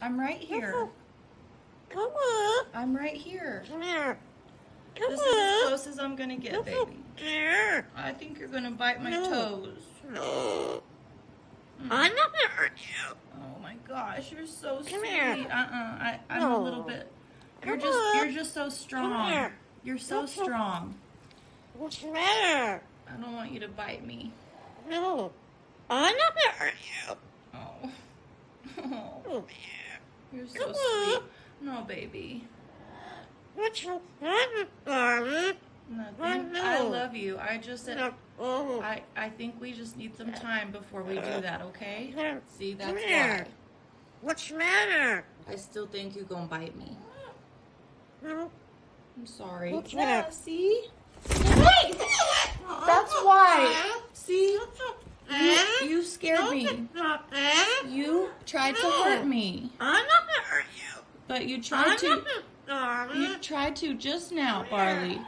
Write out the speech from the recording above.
I'm right here. Come on. I'm right here. Come here. Come This is as on. close as I'm gonna get, baby. Here. I think you're gonna bite my No. toes. No. I'm not gonna hurt you. Oh my gosh, you're so Come sweet. here. I'm a little No. bit. Come on. You're just so strong. here. You're so strong. What's the matter? I don't want you to bite me. No. I'm not gonna hurt you. Oh. Oh, You're so Come sweet. on. No, baby. What's your problem, darling? Nothing. know. I love you. I just said. Oh. I think we just need some time before we do that, okay? See, that's Come why. here. What's the matter? I still think you're gonna bite me. No. I'm sorry. What's Yeah, that? see? Wait! That's why. See? You scared me. You tried to hurt me. I'm not gonna hurt you. But you I'm tried not to. gonna, darling. You tried to just now, Barley.